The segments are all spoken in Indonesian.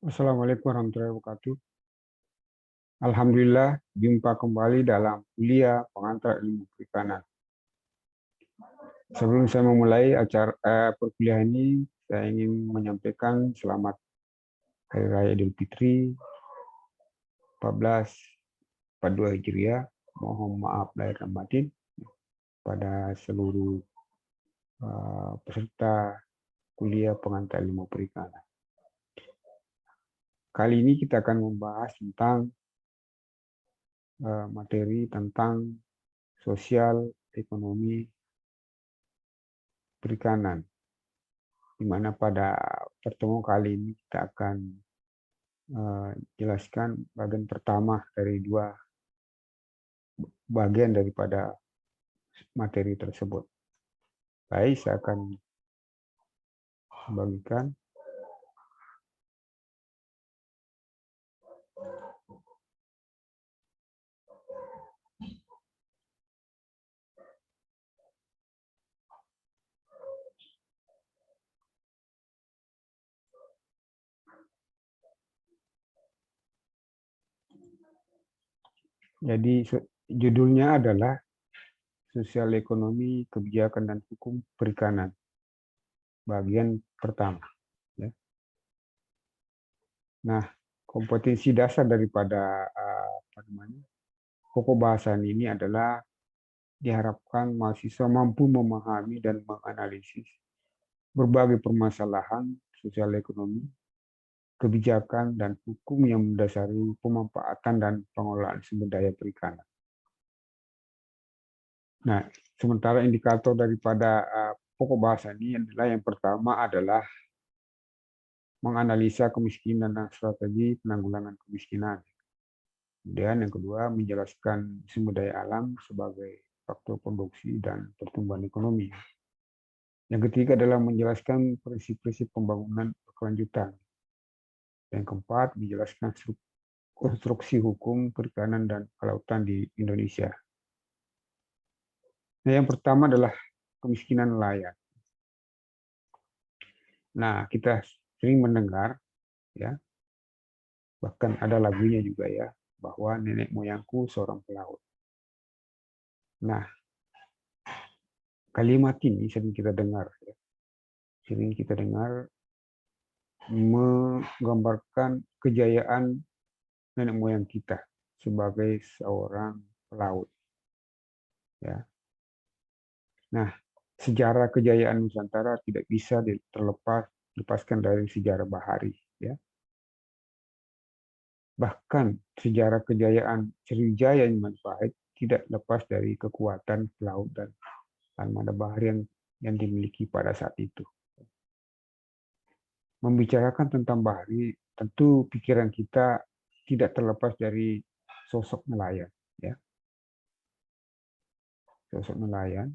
Assalamualaikum warahmatullahi wabarakatuh. Alhamdulillah, jumpa kembali dalam kuliah pengantar ilmu perikanan. Sebelum saya memulai acara perkuliahan ini, saya ingin menyampaikan selamat Hari Raya Idul Fitri 1442 Hijriah. Mohon maaf lahir dan batin pada seluruh peserta kuliah pengantar ilmu perikanan. Kali ini kita akan membahas tentang materi tentang sosial ekonomi perikanan, di mana pada pertemuan kali ini kita akan jelaskan bagian pertama dari dua bagian daripada materi tersebut. Baik, saya akan bagikan. Jadi judulnya adalah Sosial Ekonomi, Kebijakan dan Hukum Perikanan, bagian pertama. Ya. Nah, kompetensi dasar daripada pokok bahasan ini adalah diharapkan mahasiswa mampu memahami dan menganalisis berbagai permasalahan sosial ekonomi, kebijakan, dan hukum yang mendasari pemanfaatan dan pengelolaan sumber daya perikanan. Nah, sementara indikator daripada pokok bahasa ini adalah yang pertama adalah menganalisa kemiskinan dan strategi penanggulangan kemiskinan. Kemudian yang kedua, menjelaskan sumber daya alam sebagai faktor produksi dan pertumbuhan ekonomi. Yang ketiga adalah menjelaskan prinsip-prinsip pembangunan berkelanjutan. Yang keempat, menjelaskan konstruksi hukum perikanan dan kelautan di Indonesia. Nah, yang pertama adalah kemiskinan nelayan. Nah, kita sering mendengar, ya, bahkan ada lagunya juga ya, bahwa nenek moyangku seorang pelaut. Nah, kalimat ini sering kita dengar, ya. Sering kita dengar menggambarkan kejayaan nenek moyang kita sebagai seorang pelaut. Ya. Nah, sejarah kejayaan Nusantara tidak bisa dilepaskan dari sejarah bahari. Ya. Bahkan sejarah kejayaan Sriwijaya Majapahit tidak lepas dari kekuatan pelaut dan armada bahari yang dimiliki pada saat itu. Membicarakan tentang bahari, tentu pikiran kita tidak terlepas dari sosok nelayan. Ya. Sosok nelayan,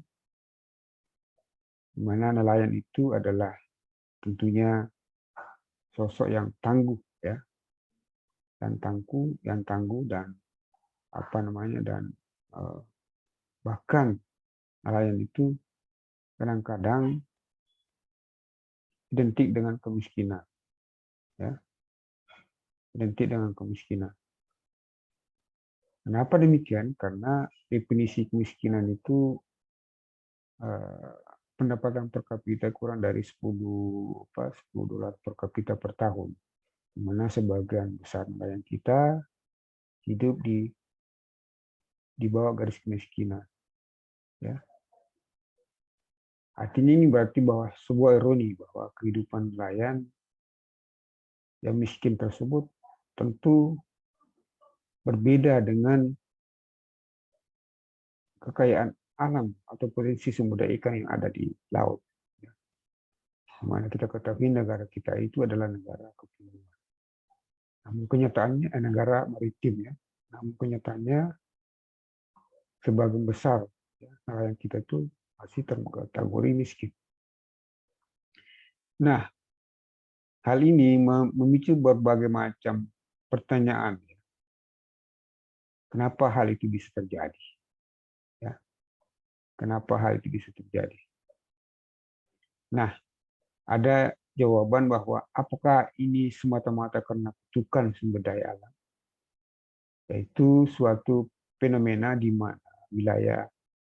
di mana nelayan itu adalah tentunya sosok yang tangguh, ya, yang tangguh dan bahkan nelayan itu kadang-kadang identik dengan kemiskinan, ya, identik dengan kemiskinan. Kenapa demikian? Karena definisi kemiskinan itu pendapatan per kapita kurang dari 10 dolar per kapita per tahun, di mana sebagian besar nelayan kita hidup di bawah garis kemiskinan. Ya. Artinya ini berarti bahwa sebuah ironi bahwa kehidupan nelayan yang miskin tersebut tentu berbeda dengan kekayaan alam atau potensi sumber daya ikan yang ada di laut. Dimana kita ketahui negara kita itu adalah negara kepulauan. Namun kenyataannya negara maritim, ya. Namun kenyataannya sebagian besar, ya, nelayan kita itu masih terkategori miskin. Nah, hal ini memicu berbagai macam pertanyaan. Kenapa hal itu bisa terjadi? Ya. Kenapa hal itu bisa terjadi? Nah, ada jawaban bahwa apakah ini semata-mata karena kutukan sumber daya alam, yaitu suatu fenomena di mana wilayah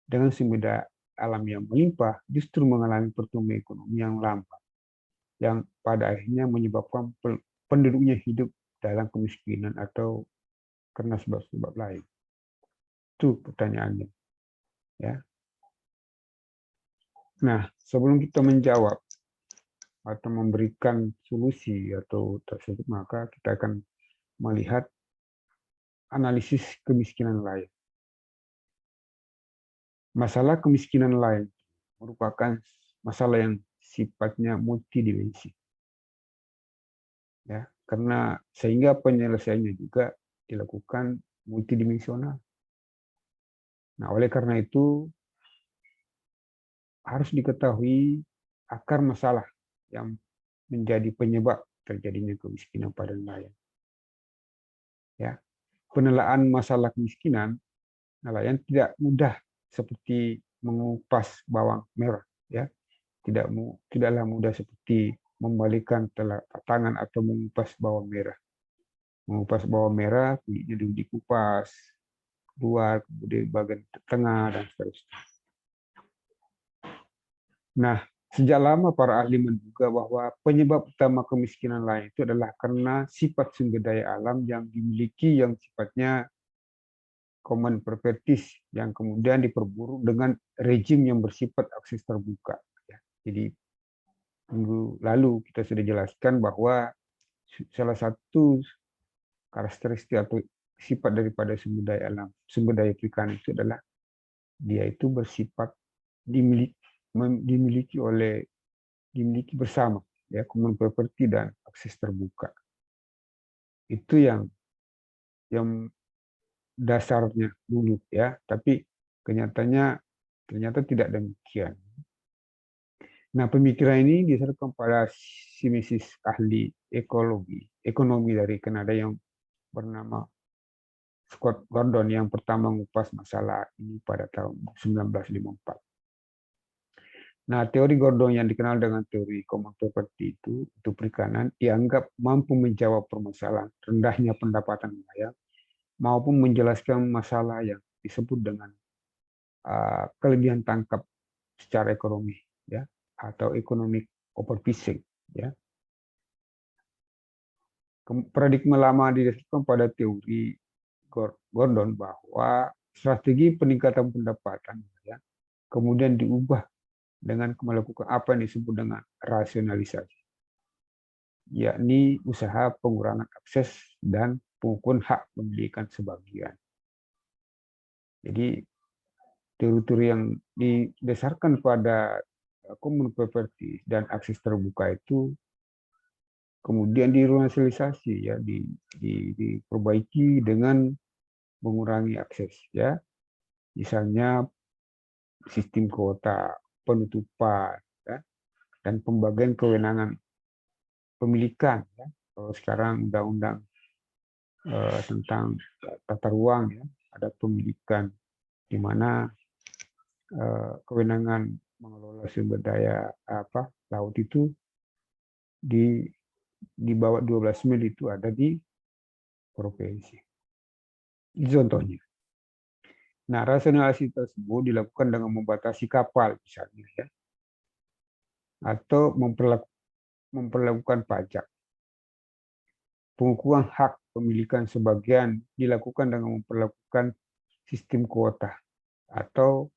dengan sumber daya alam yang melimpah justru mengalami pertumbuhan ekonomi yang lambat, yang pada akhirnya menyebabkan penduduknya hidup dalam kemiskinan atau karena sebab-sebab lain. Itu pertanyaannya. Ya. Nah, sebelum kita menjawab atau memberikan solusi atau tersebut, maka kita akan melihat analisis kemiskinan lain. Masalah kemiskinan lain merupakan masalah yang sifatnya multidimensi. Ya, karena sehingga penyelesaiannya juga dilakukan multidimensional. Nah, oleh karena itu harus diketahui akar masalah yang menjadi penyebab terjadinya kemiskinan pada nelayan. Ya, penelaan masalah kemiskinan nelayan tidak mudah seperti mengupas bawang merah. Ya, tidaklah mudah seperti membalikan telapak tangan atau mengupas bawang merah. Mengupas bawang merah, kulitnya dulu dikupas, luar, kemudian bagian tengah, dan seterusnya. Nah, sejak lama para ahli menduga bahwa penyebab utama kemiskinan lain itu adalah karena sifat sumber daya alam yang dimiliki yang sifatnya common properties yang kemudian diperburuk dengan rejim yang bersifat akses terbuka. Jadi minggu lalu kita sudah jelaskan bahwa salah satu karakteristik atau sifat daripada sumber daya alam, sumber daya perikanan itu adalah dia itu bersifat dimiliki bersama, ya, common property dan akses terbuka. Itu yang dasarnya dulu, ya, tapi ternyata tidak demikian. Nah, pemikiran ini diserahkan pada sinesis ahli ekonomi dari Kanada yang bernama Scott Gordon yang pertama mengupas masalah ini pada tahun 1954. Nah, teori Gordon yang dikenal dengan teori common property itu perikanan dianggap mampu menjawab permasalahan rendahnya pendapatan nelayan maupun menjelaskan masalah yang disebut dengan kelebihan tangkap secara ekonomi, ya, atau economic overfishing, ya. Paradigma lama didasarkan pada teori Gordon bahwa strategi peningkatan pendapatan, ya, kemudian diubah dengan melakukan apa yang disebut dengan rasionalisasi, yakni usaha pengurangan akses dan pengukuran hak pemilikan sebagian. Jadi teori-teori yang didasarkan pada common property dan akses terbuka itu kemudian dirasionalisasi, ya, diperbaiki dengan mengurangi akses, ya, misalnya sistem kuota, penutupan, ya, dan pembagian kewenangan pemilikan, ya. Kalau sekarang undang-undang tentang tata ruang, ya, ada pemilikan di mana kewenangan mengelola sumber daya laut itu di bawah 12 mil itu ada di provinsi. Itu contohnya. Nah, rasionalisasi tersebut dilakukan dengan membatasi kapal misalnya, ya, atau memperlakukan pajak. Pengukuhan hak pemilikan sebagian dilakukan dengan memperlakukan sistem kuota atau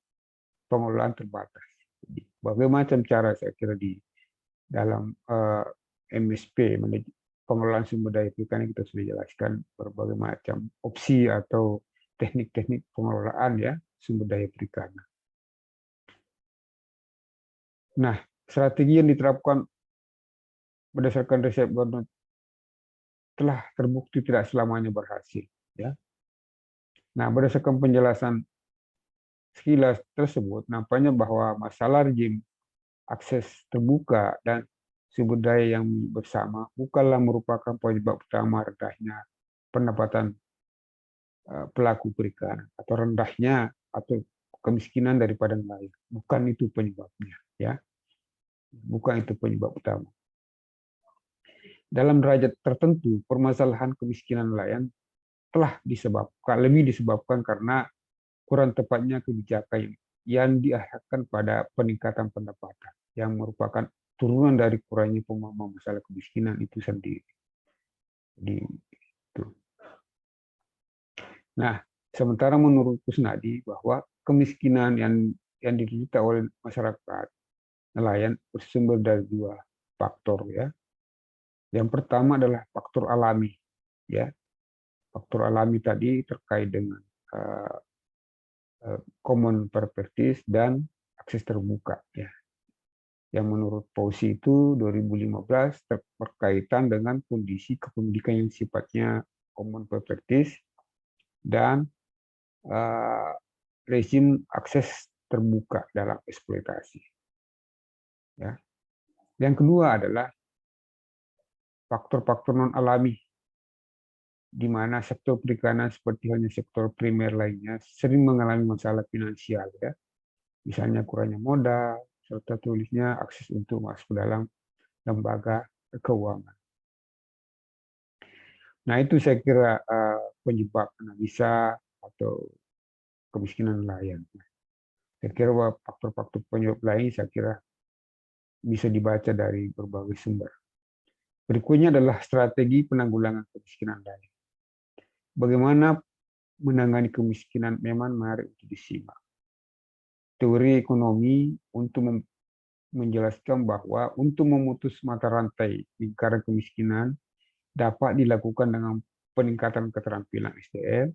pengelolaan terbatas. Jadi, berbagai macam cara saya kira di dalam MSP, pengelolaan sumber daya perikanan, kita sudah jelaskan berbagai macam opsi atau teknik-teknik pengelolaan, ya, sumber daya perikanan. Nah, strategi yang diterapkan berdasarkan resep Gordon telah terbukti tidak selamanya berhasil, ya. Nah, berdasarkan penjelasan sekilas tersebut, nampaknya bahwa masalah rejim akses terbuka dan sumber daya yang bersama bukanlah merupakan penyebab utama rendahnya pendapatan pelaku perikanan atau rendahnya atau kemiskinan daripada nelayan. Bukan itu penyebabnya, ya. Bukan itu penyebab utama. Dalam derajat tertentu, permasalahan kemiskinan nelayan telah lebih disebabkan karena kurang tepatnya kebijakan yang diarahkan pada peningkatan pendapatan, yang merupakan turunan dari kurangnya pemahaman masalah kemiskinan itu sendiri. Jadi, itu. Nah, sementara menurut Kusnadi bahwa kemiskinan yang diderita oleh masyarakat nelayan bersumber dari dua faktor, ya. Yang pertama adalah faktor alami, ya. Faktor alami tadi terkait dengan uh, common properties dan akses terbuka, ya. Yang menurut Fauci itu 2015 berkaitan dengan kondisi kepemilikan yang sifatnya common properties dan rezim akses terbuka dalam eksploitasi. Ya. Yang kedua adalah faktor-faktor non alami, di mana sektor perikanan seperti halnya sektor primer lainnya sering mengalami masalah finansial, ya. Misalnya kurangnya modal, serta tulisnya akses untuk masuk ke dalam lembaga keuangan. Nah, itu saya kira penyebab analisa atau kemiskinan nelayan. Saya kira bahwa faktor-faktor penyebab lain saya kira bisa dibaca dari berbagai sumber. Berikutnya adalah strategi penanggulangan kemiskinan nelayan. Bagaimana menangani kemiskinan memang menarik untuk disimak. Teori ekonomi untuk menjelaskan bahwa untuk memutus mata rantai lingkaran kemiskinan dapat dilakukan dengan peningkatan keterampilan SDM,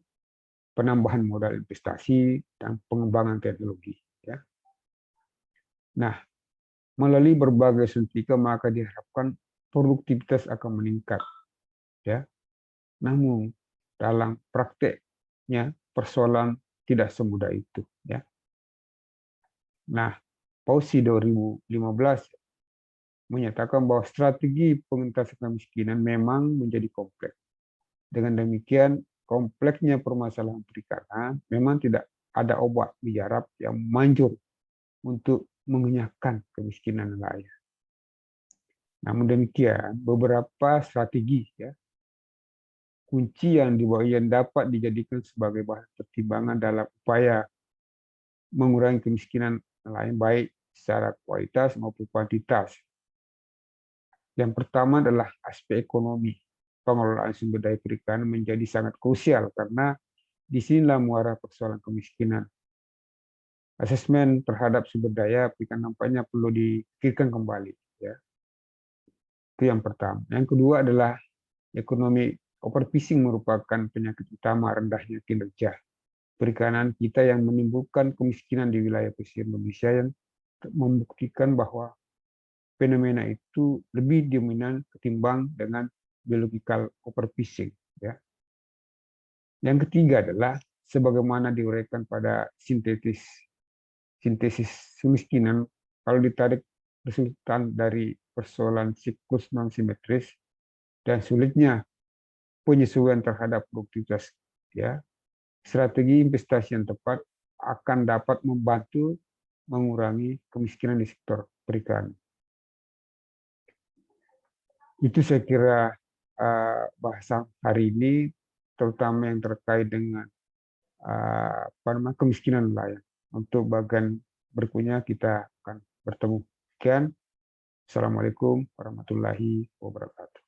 penambahan modal investasi, dan pengembangan teknologi. Ya. Nah, melalui berbagai suntikan maka diharapkan produktivitas akan meningkat. Ya. Namun dalam prakteknya persoalan tidak semudah itu. Ya. Nah, Fauci 2015 menyatakan bahwa strategi pengentasan kemiskinan memang menjadi kompleks. Dengan demikian, kompleksnya permasalahan perikanan memang tidak ada obat mujarab yang manjur untuk mengenyahkan kemiskinan nelayan. Namun demikian, beberapa strategi, ya, kunci yang dapat dijadikan sebagai bahan pertimbangan dalam upaya mengurangi kemiskinan nelayan baik secara kualitas maupun kuantitas. Yang pertama adalah aspek ekonomi. Pengelolaan sumber daya perikanan menjadi sangat krusial karena disinilah muara persoalan kemiskinan. Asesmen terhadap sumber daya perikanan nampaknya perlu dipikirkan kembali. Ya. Itu yang pertama. Yang kedua adalah ekonomi. Overfishing merupakan penyakit utama rendahnya kinerja perikanan kita yang menimbulkan kemiskinan di wilayah pesisir Indonesia, yang membuktikan bahwa fenomena itu lebih dominan ketimbang dengan biological overfishing. Ya. Yang ketiga adalah sebagaimana diuraikan pada sintesis kemiskinan, kalau ditarik resultan dari persoalan siklus non simetris dan sulitnya penyesuaian terhadap produktivitas, ya, strategi investasi yang tepat akan dapat membantu mengurangi kemiskinan di sektor perikanan. Itu saya kira bahasan hari ini, terutama yang terkait dengan kemiskinan nelayan. Untuk bagian berikutnya kita akan bertemu. Sekian. Assalamualaikum warahmatullahi wabarakatuh.